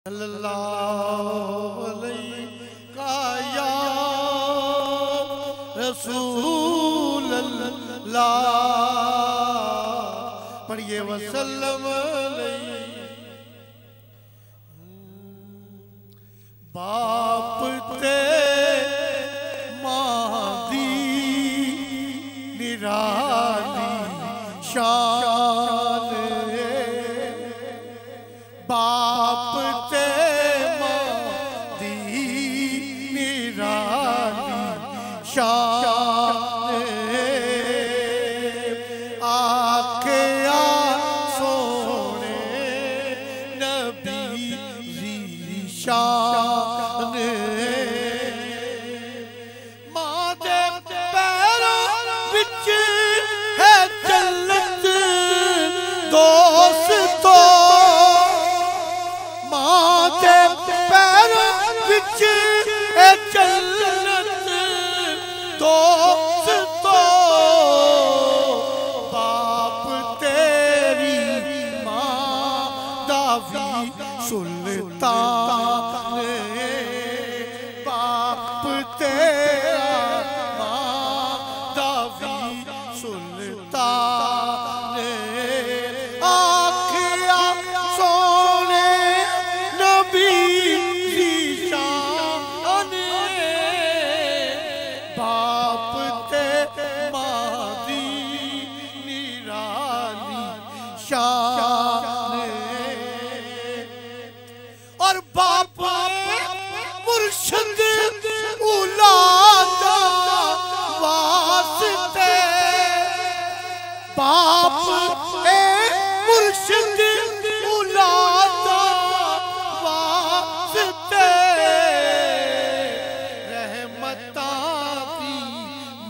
सल्लल्लाहु अलैका या रसूल अल्लाह पढ़िए वसल्लम बाप ते मादी निराली शान बाप ते मादी निराली शान आके सोने नबी दी शान मां दे पैरों विच है जन्नत दोस्तों मां दे पैरों विच है जन्नत दोस्तों बाप तेरी मां दा वी सुल्तान बाप तेरा मां दा वी सुल्तान आखिया सोने नबी दी शान बाप ते मां दी निराली शान और बाप मुर्शिद औलाद वास्ते बाप मुर्शिद औलाद वास्ते रहमतां दी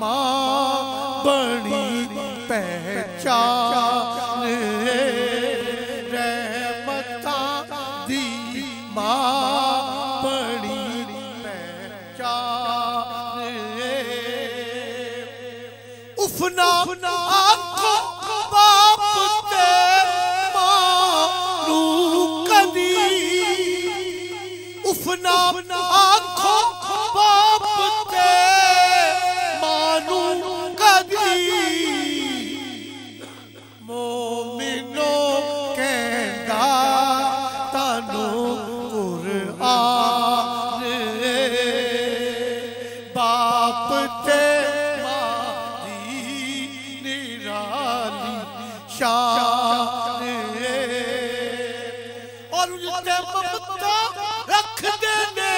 मां बड़ी पहचान रहमतां दी मां बड़ी पहचान उफना आखो बाप ते मां नू कदी उफना आखो बाप ते मां नू कदी मोमिनो कहंदा तानू कुरआन बाप ते मां दी निराली शान और जिते ममता रख देने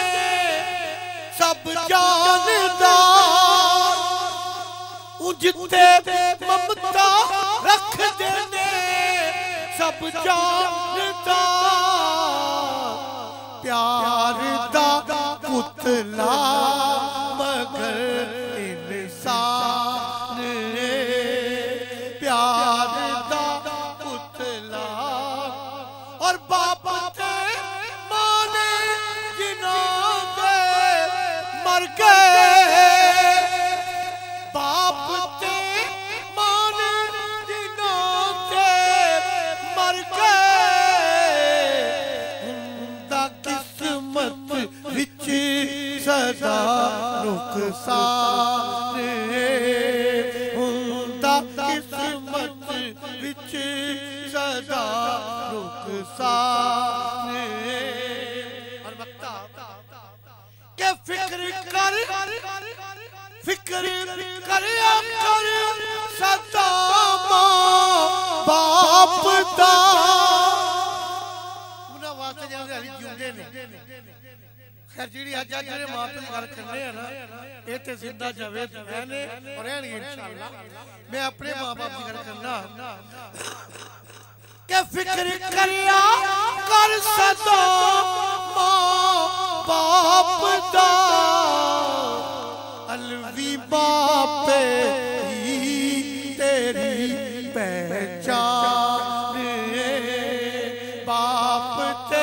सब जानदार जिते ममता रख देने सब जानदार प्यार दा पुतला मगर इंसान प्यार दा पुतला और बाप ते मां ने जिन्हां दे मर गए बाप ते मां ने जिन्हां दे मर गए हुंदा किस्मत विच सदा नुकसान हुंदा किस्मत विच सदा नुकसान और वक्ता के फिक्र कर सदा मां बाप दा उन्हां वास्ते जिहड़े हली जिउंदे ने खैर जिहड़ी अज जेहड़े मां प्यो गल करने हैं ना ये ते जिंदा जावेद रहने और रहणगे इंशाअल्लाह मैं अपने मां बाप की गल करना के फिक्र करिया कर सदा मां बाप दा अलवी बाप ही तेरी पहचान बाप ते